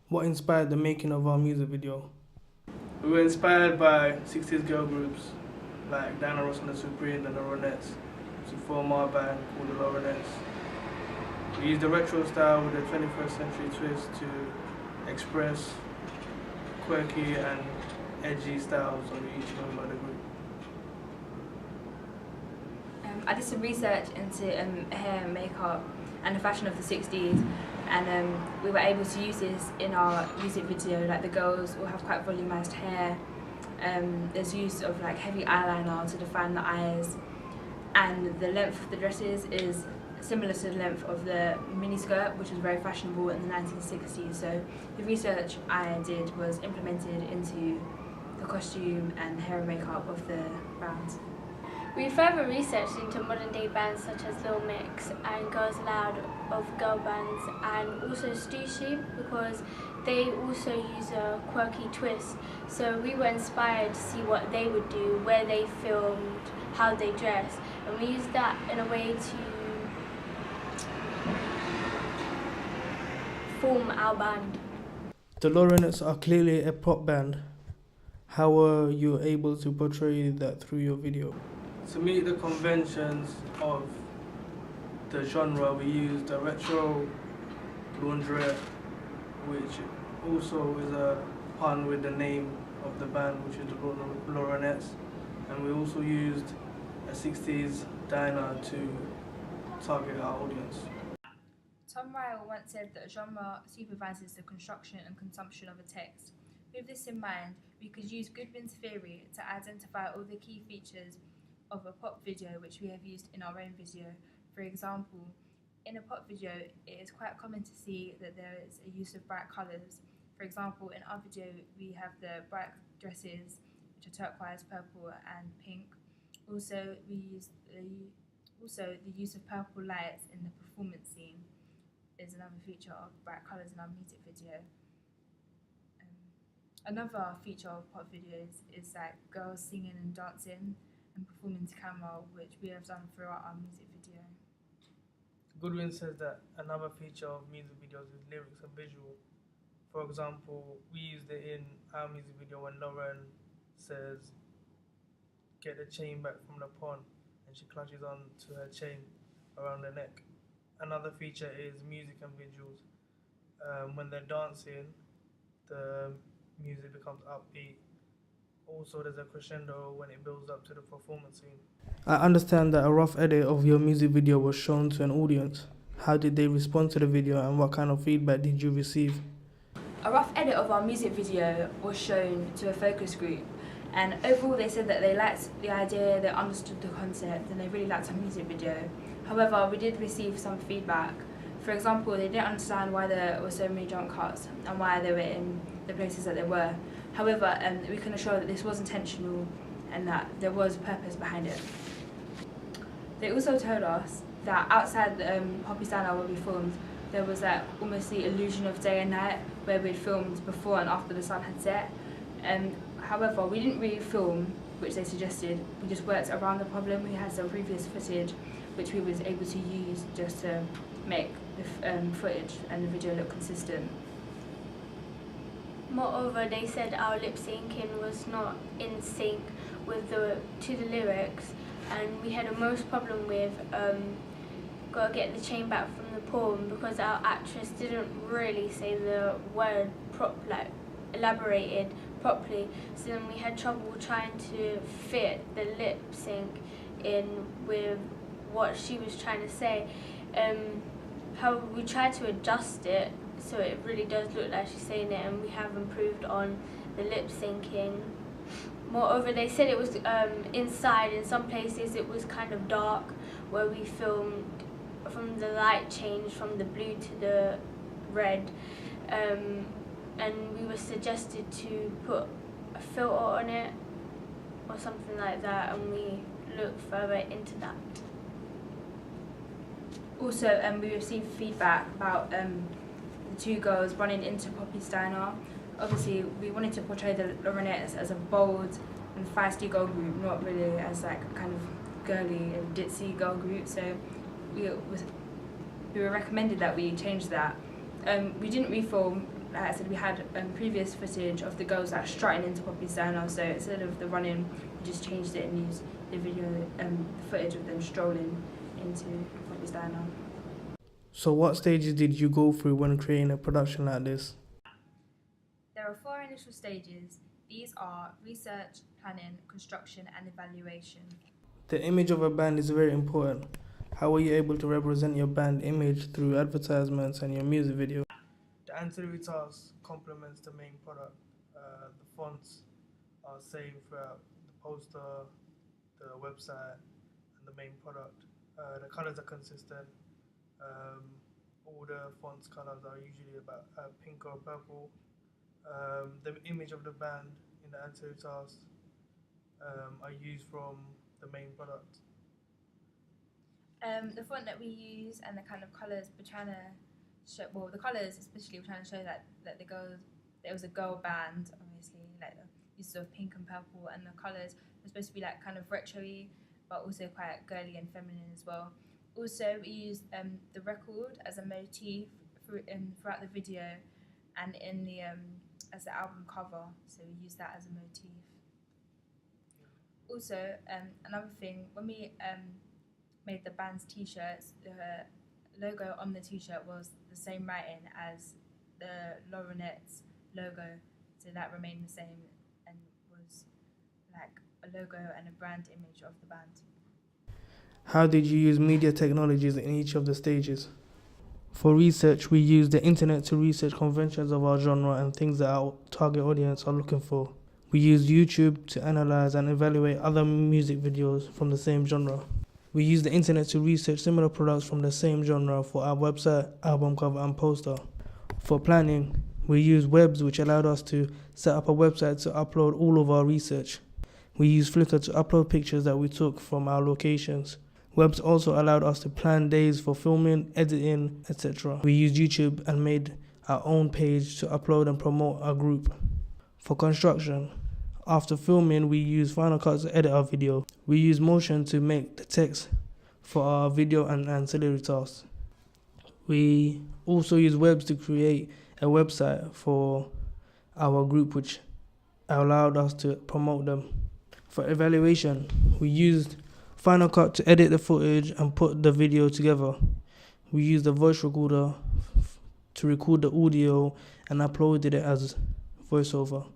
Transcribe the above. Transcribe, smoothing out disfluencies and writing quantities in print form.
What inspired the making of our music video? We were inspired by 60s girl groups like Diana Ross and the Supremes and the Laurenettes to form our band called the Laurenettes. We used the retro style with a 21st century twist to express quirky and edgy styles on each member of the group. I did some research into hair and makeup and the fashion of the 60s, and we were able to use this in our music video. Like, the girls will have quite volumized hair, there's use of like heavy eyeliner to define the eyes, and the length of the dresses is similar to the length of the miniskirt, which was very fashionable in the 1960s. So the research I did was implemented into the costume and hair and makeup of the bands. We further researched into modern day bands such as Lil Mix and Girls Aloud of girl bands, and also Stacey, because they also use a quirky twist. So we were inspired to see what they would do, where they filmed, how they dress, and we used that in a way to form our band. The Laurenettes are clearly a pop band. How were you able to portray that through your video? To meet the conventions of the genre, we used a retro laundrette, which also is a pun with the name of the band, which is the Laurenettes. And we also used a 60s diner to target our audience. Tom Ryle once said that a genre supervises the construction and consumption of a text. With this in mind, we could use Goodwin's theory to identify all the key features of a pop video, which we have used in our own video. For example, in a pop video, it is quite common to see that there is a use of bright colours. For example, in our video, we have the bright dresses, which are turquoise, purple and pink. Also, we use the use of purple lights in the performance scene is another feature of bright colours in our music video. Another feature of pop videos is like girls singing and dancing and performing to camera, which we have done throughout our music video. Goodwin says that another feature of music videos is lyrics and visual. For example, we used it in our music video when Lauren says, "Get the chain back from the pond," and she clutches on to her chain around her neck. Another feature is music and visuals. When they're dancing, the music becomes upbeat. Also, there's a crescendo when it builds up to the performance scene. I understand that a rough edit of your music video was shown to an audience. How did they respond to the video, and what kind of feedback did you receive? A rough edit of our music video was shown to a focus group, and overall they said that they liked the idea, they understood the concept, and they really liked our music video. However, we did receive some feedback. For example, they didn't understand why there were so many jump cuts and why they were in the places that they were. However, we can assure that this was intentional and that there was purpose behind it. They also told us that outside the Poppy Stand where we filmed, there was almost the illusion of day and night, where we'd filmed before and after the sun had set. However, we didn't really film, which they suggested. We just worked around the problem. We had some previous footage, which we was able to use just to make the footage and the video look consistent. Moreover, they said our lip syncing was not in sync with to the lyrics, and we had a most problem with "gotta get the chain back from the pawn," because our actress didn't really say the word elaborated properly. So then we had trouble trying to fit the lip sync in with what she was trying to say. However, we tried to adjust it so it really does look like she's saying it, and we have improved on the lip syncing. Moreover, they said it was inside. In some places it was kind of dark, where we filmed from the light change from the blue to the red, and we were suggested to put a filter on it or something like that, and we looked further into that. Also, we received feedback about the two girls running into Poppy's diner. Obviously, we wanted to portray the Laurenettes as a bold and feisty girl group, not really as like a kind of girly and ditzy girl group. So we were recommended that we change that. We didn't refilm like I said, we had previous footage of the girls like strutting into Poppy's diner, so instead of the running, we just changed it and used the video, the footage of them strolling into Poppy's diner. So what stages did you go through when creating a production like this? There are 4 initial stages. These are research, planning, construction and evaluation. The image of a band is very important. How were you able to represent your band image through advertisements and your music video? The ancillary task complements the main product. The fonts are same throughout the poster, the website, and the main product. The colors are consistent. All the fonts colors are usually about pink or purple. The image of the band in the ancillary tasks are used from the main product. The font that we use and the kind of colours we're trying to show, well, the colours especially, we're trying to show that the girls, there was a girl band, obviously, like the use of pink and purple, and the colours were supposed to be like kind of retro-y, but also quite girly and feminine as well. Also, we used the record as a motif throughout the video and in the as the album cover, so we used that as a motif. Also, another thing, when we made the band's t-shirts, the logo on the t-shirt was the same writing as the Laurenettes logo, so that remained the same and was like a logo and a brand image of the band. How did you use media technologies in each of the stages? For research, we used the internet to research conventions of our genre and things that our target audience are looking for. We used YouTube to analyze and evaluate other music videos from the same genre. We used the internet to research similar products from the same genre for our website, album cover and poster. For planning, we used Webs, which allowed us to set up a website to upload all of our research. We used Flickr to upload pictures that we took from our locations. Webs also allowed us to plan days for filming, editing, etc. We used YouTube and made our own page to upload and promote our group. For construction, after filming, we used Final Cut to edit our video. We used Motion to make the text for our video and ancillary tasks. We also used Webs to create a website for our group, which allowed us to promote them. For evaluation, we used Final Cut to edit the footage and put the video together. We used the voice recorder to record the audio and uploaded it as voiceover.